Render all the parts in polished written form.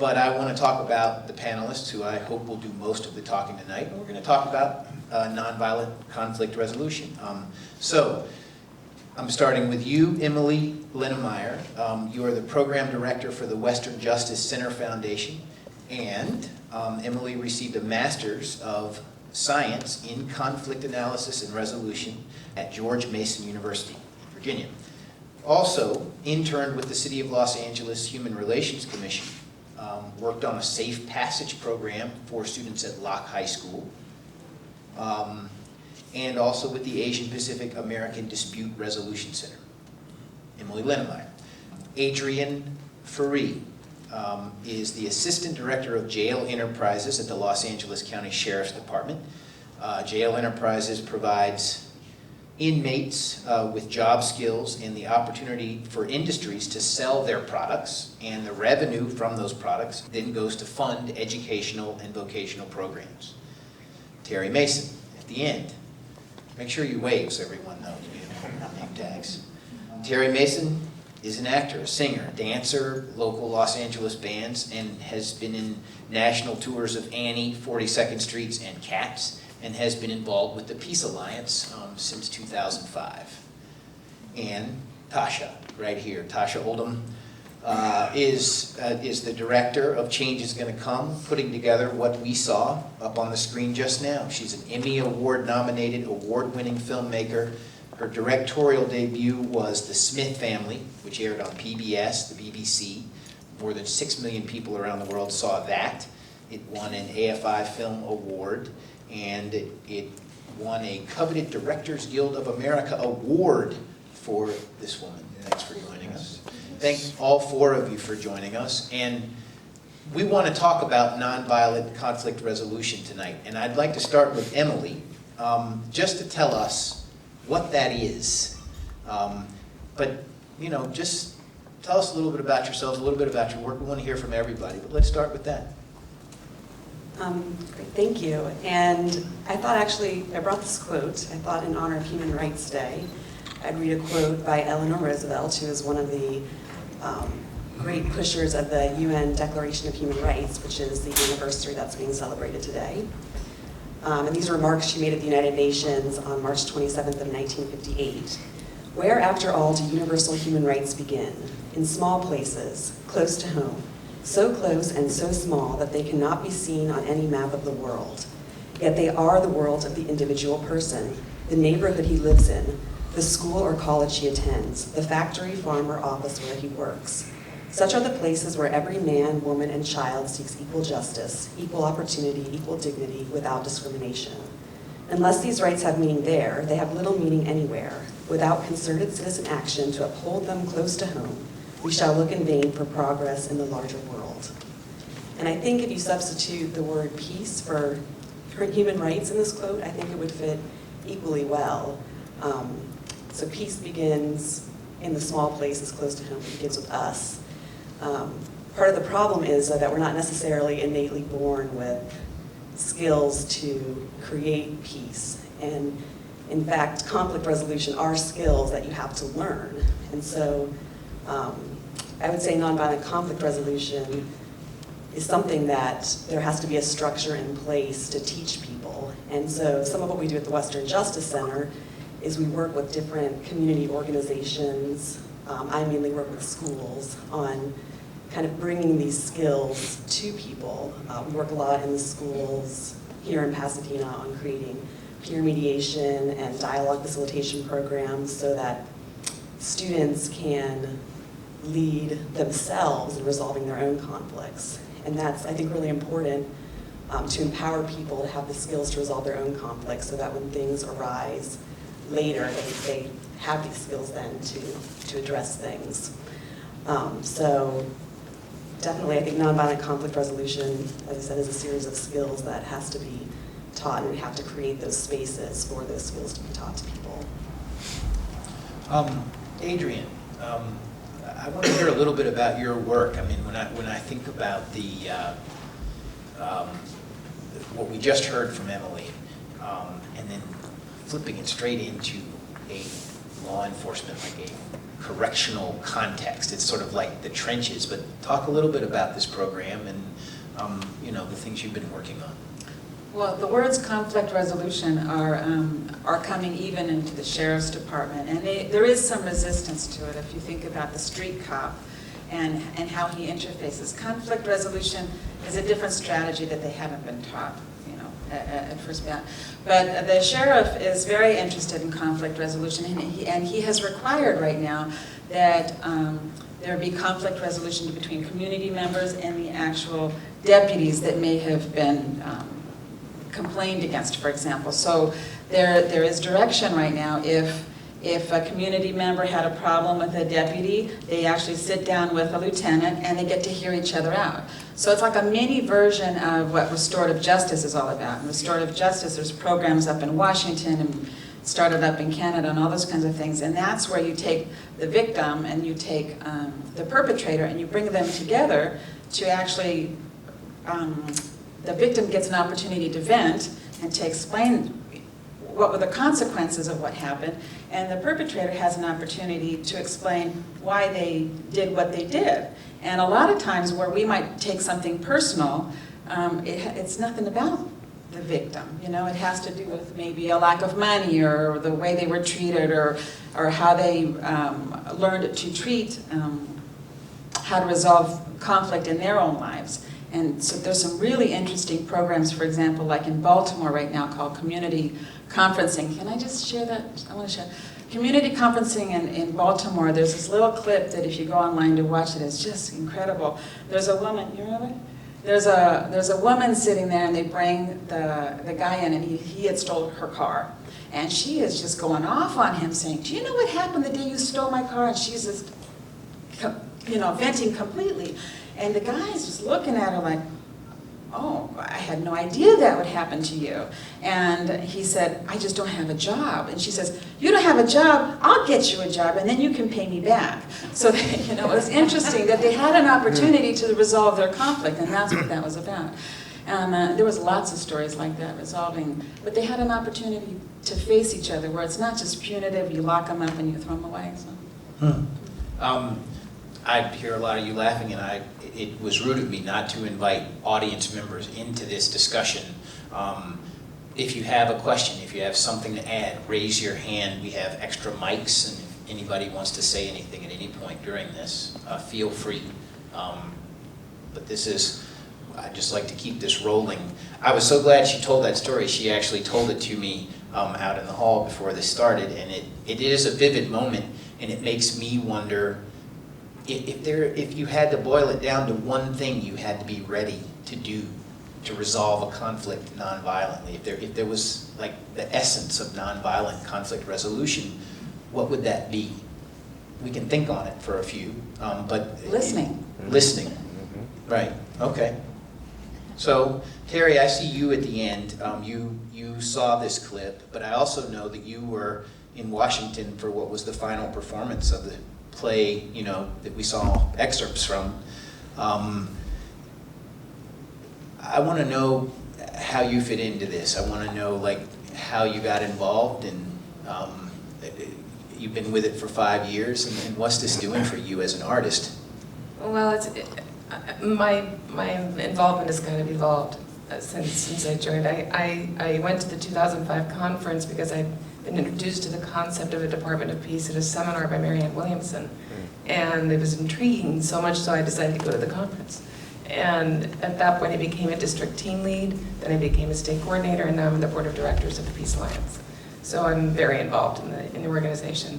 but I want to talk about the panelists, who I hope will do most of the talking tonight. And we're going to talk about nonviolent conflict resolution. So I'm starting with you, Emily Linnemeyer. You are the program director for the Western Justice Center Foundation, and Emily received a Master's of Science in Conflict Analysis and Resolution at George Mason University in Virginia. Also interned with the City of Los Angeles Human Relations Commission, worked on a safe passage program for students at Locke High School, and also with the Asian Pacific American Dispute Resolution Center. Emily Linnemeyer. Adrian Faree is the Assistant Director of Jail Enterprises at the Los Angeles County Sheriff's Department. Jail Enterprises provides inmates with job skills and the opportunity for industries to sell their products, and the revenue from those products then goes to fund educational and vocational programs. Terry Mason at the end. Make sure you wave so everyone knows we have name tags. Terry Mason is an actor, a singer, dancer, local Los Angeles bands, and has been in national tours of Annie, 42nd Streets, and Cats, and has been involved with the Peace Alliance since 2005. And Tasha, right here, Tasha Oldham, is the director of Change is Gonna Come, putting together what we saw up on the screen just now. She's an Emmy Award-nominated, award-winning filmmaker. Her directorial debut was The Smith Family, which aired on PBS, the BBC. More than 6 million people around the world saw that. It won an AFI Film Award, and it won a coveted Directors Guild of America Award for this woman. Thanks for joining us. Thank all four of you for joining us. And we want to talk about nonviolent conflict resolution tonight. And I'd like to start with Emily, just to tell us what that is. But, you know, just tell us a little bit about yourselves, a little bit about your work. We want to hear from everybody, but let's start with that. Great, thank you. And I thought actually, I brought this quote, I thought in honor of Human Rights Day, I'd read a quote by Eleanor Roosevelt, who is one of the great pushers of the UN Declaration of Human Rights, which is the anniversary that's being celebrated today. And these remarks she made at the United Nations on March 27th of 1958. Where, after all, do universal human rights begin? In small places, close to home. So close and so small that they cannot be seen on any map of the world. Yet they are the world of the individual person, the neighborhood he lives in, the school or college he attends, the factory, farm, or office where he works. Such are the places where every man, woman, and child seeks equal justice, equal opportunity, equal dignity, without discrimination. Unless these rights have meaning there, they have little meaning anywhere. Without concerted citizen action to uphold them close to home, we shall look in vain for progress in the larger world. And I think if you substitute the word peace for human rights in this quote, I think it would fit equally well. So peace begins in the small places close to home. It begins with us. Part of the problem is that we're not necessarily innately born with skills to create peace. And in fact, conflict resolution are skills that you have to learn. And so I would say nonviolent conflict resolution is something that there has to be a structure in place to teach people. And so some of what we do at the Western Justice Center is we work with different community organizations. I mainly work with schools on kind of bringing these skills to people. We work a lot in the schools here in Pasadena on creating peer mediation and dialogue facilitation programs so that students can lead themselves in resolving their own conflicts. And that's, I think, really important to empower people to have the skills to resolve their own conflicts so that when things arise later, they have these skills then to address things. So definitely, I think nonviolent conflict resolution, as I said, is a series of skills that has to be taught, and we have to create those spaces for those skills to be taught to people. Adrian, I want to hear a little bit about your work. I mean, when I think about what we just heard from Emily, and then flipping it straight into a law enforcement, like a correctional context. It's sort of like the trenches, but talk a little bit about this program and the things you've been working on. Well, the words conflict resolution are coming even into the sheriff's department, and there is some resistance to it if you think about the street cop and how he interfaces. Conflict resolution is a different strategy that they haven't been taught, at first bat. But the sheriff is very interested in conflict resolution, and he has required right now that there be conflict resolution between community members and the actual deputies that may have been complained against, for example. So there is direction right now. If a community member had a problem with a deputy, they actually sit down with a lieutenant and they get to hear each other out. So it's like a mini version of what restorative justice is all about. In restorative justice, there's programs up in Washington and started up in Canada and all those kinds of things. And that's where you take the victim and you take the perpetrator and you bring them together to actually, the victim gets an opportunity to vent and to explain what were the consequences of what happened, and the perpetrator has an opportunity to explain why they did what they did. And a lot of times where we might take something personal, it's nothing about the victim. It has to do with maybe a lack of money or the way they were treated or how they learned to treat, how to resolve conflict in their own lives. And so there's some really interesting programs, for example, like in Baltimore right now called community conferencing. Can I just share that? I want to share. Community conferencing in Baltimore, there's this little clip that if you go online to watch it, it's just incredible. There's a woman, you remember? There's a woman sitting there and they bring the guy in and he had stolen her car. And she is just going off on him saying, do you know what happened the day you stole my car? And she's just, venting completely. And the guy's just looking at her like, oh, I had no idea that would happen to you. And he said, I just don't have a job. And she says, you don't have a job, I'll get you a job and then you can pay me back. So it was interesting that they had an opportunity to resolve their conflict, and that's what that was about. And there was lots of stories like that resolving, but they had an opportunity to face each other where it's not just punitive, you lock them up and you throw them away. So. I hear a lot of you laughing, and it was rude of me not to invite audience members into this discussion. If you have a question, if you have something to add, raise your hand. We have extra mics, and if anybody wants to say anything at any point during this, feel free. But I'd just like to keep this rolling. I was so glad she told that story. She actually told it to me out in the hall before this started, and it is a vivid moment, and it makes me wonder, if you had to boil it down to one thing you had to be ready to do to resolve a conflict nonviolently, if there was like the essence of nonviolent conflict resolution, what would that be? We can think on it for a few, but listening. Listening, right? Okay. So Terry, I see you at the end. You saw this clip, but I also know that you were in Washington for what was the final performance of the play, that we saw excerpts from. I want to know how you fit into this. I want to know how you got involved, and you've been with it for 5 years, and what's this doing for you as an artist? Well, my involvement has kind of evolved since I joined. I went to the 2005 conference because I'd been introduced to the concept of a Department of Peace at a seminar by Marianne Williamson. And it was intriguing, so much so I decided to go to the conference. And at that point I became a district team lead, then I became a state coordinator, and now I'm the board of directors of the Peace Alliance. So I'm very involved in the organization.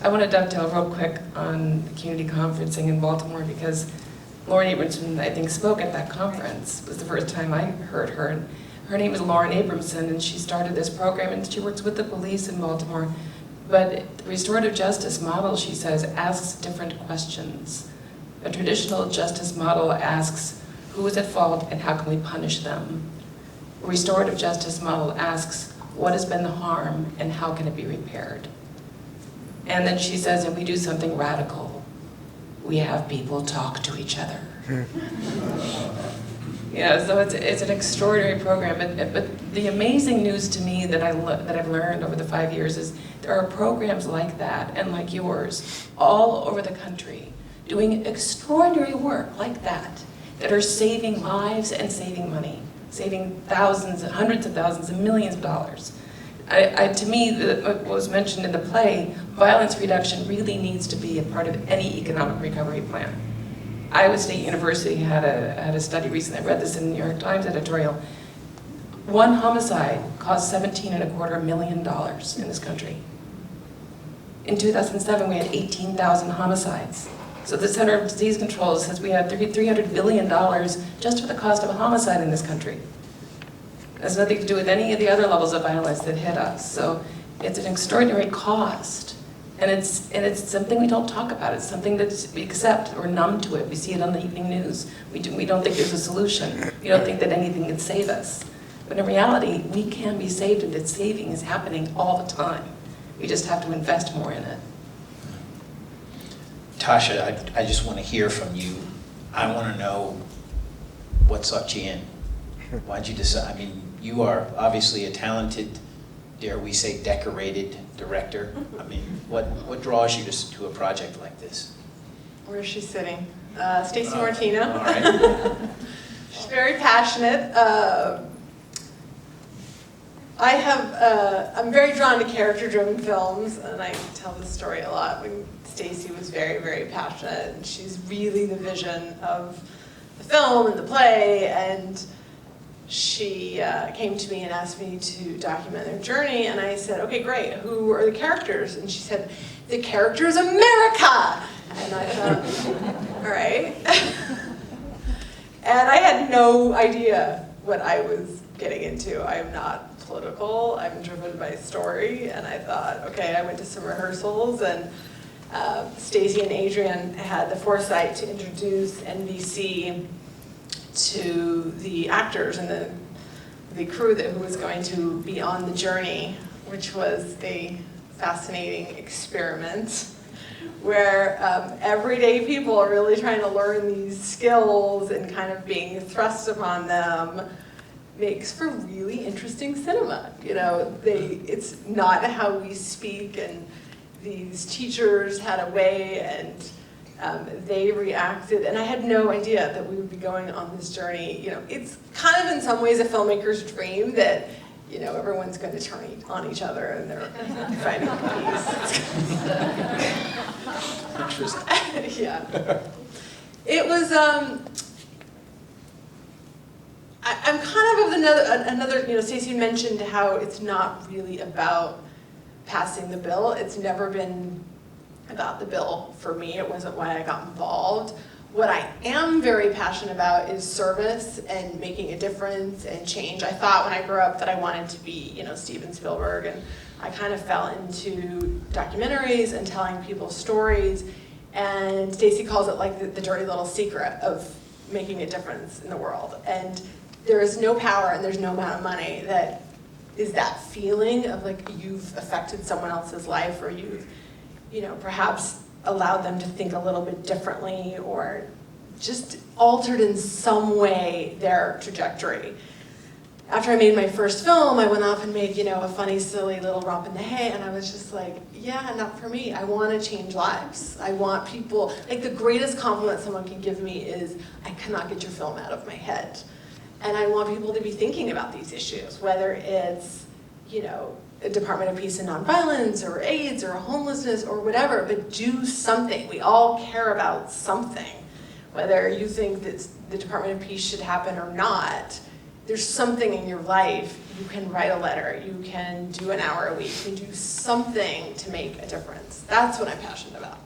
I want to dovetail real quick on the community conferencing in Baltimore, because Lauren Abramson, I think, spoke at that conference. It was the first time I heard her. And her name is Lauren Abramson, and she started this program, and she works with the police in Baltimore. But the restorative justice model, she says, asks different questions. A traditional justice model asks, who is at fault and how can we punish them? A restorative justice model asks, what has been the harm and how can it be repaired? And then she says, and we do something radical. We have people talk to each other. Yeah, so it's an extraordinary program, but the amazing news to me that I've learned over the 5 years is there are programs like that and like yours all over the country doing extraordinary work like that are saving lives and saving money, saving thousands and hundreds of thousands and millions of dollars. To me, what was mentioned in the play, violence reduction really needs to be a part of any economic recovery plan. Iowa State University had a study recently, I read this in the New York Times editorial. One homicide cost $17.25 million in this country. In 2007, we had 18,000 homicides. So the Center of Disease Control says we had $300 billion just for the cost of a homicide in this country. It has nothing to do with any of the other levels of violence that hit us. So it's an extraordinary cost. And it's something we don't talk about. It's something that we accept. We're numb to it. We see it on the evening news. We don't think there's a solution. We don't think that anything can save us. But in reality, we can be saved, and that saving is happening all the time. We just have to invest more in it. Tasha, I just want to hear from you. I want to know what sucked you in. Why'd you decide? I mean, you are obviously a talented, dare we say, decorated director. I mean, what draws you to a project like this? Where is she sitting? Stacey Martino. All right. She's very passionate. I'm very drawn to character-driven films, and I tell this story a lot. When Stacey was very, very passionate, and she's really the vision of the film and the play, and she came to me and asked me to document their journey, and I said, okay, great, who are the characters? And she said, the character is America! And I thought, all right. And I had no idea what I was getting into. I am not political, I'm driven by story, and I thought, okay, I went to some rehearsals, and Stacey and Adrian had the foresight to introduce NBC to the actors and the crew who was going to be on the journey, which was a fascinating experiment where everyday people are really trying to learn these skills and kind of being thrust upon them makes for really interesting cinema. You know, it's not how we speak, and these teachers had a way, and they reacted, and I had no idea that we would be going on this journey. You know, it's kind of in some ways a filmmaker's dream that, you know, everyone's going to turn on each other and they're fighting peace. Interesting. Yeah. It was, I'm kind of another, you know, Stacey mentioned how it's not really about passing the bill. It's never been about the bill for me. It wasn't why I got involved. What I am very passionate about is service and making a difference and change. I thought when I grew up that I wanted to be, you know, Steven Spielberg, and I kind of fell into documentaries and telling people stories, and Stacey calls it like the dirty little secret of making a difference in the world. And there is no power and there's no amount of money that is that feeling of like you've affected someone else's life, or you've, you know, perhaps allowed them to think a little bit differently, or just altered in some way their trajectory. After I made my first film, I went off and made, you know, a funny, silly little Romp in the Hay, and I was just like, yeah, not for me. I want to change lives. I want people, like the greatest compliment someone can give me is, I cannot get your film out of my head. And I want people to be thinking about these issues, whether it's, you know, a Department of Peace and Nonviolence, or AIDS, or homelessness, or whatever, but do something. We all care about something. Whether you think that the Department of Peace should happen or not, there's something in your life. You can write a letter, you can do an hour a week, you can do something to make a difference. That's what I'm passionate about.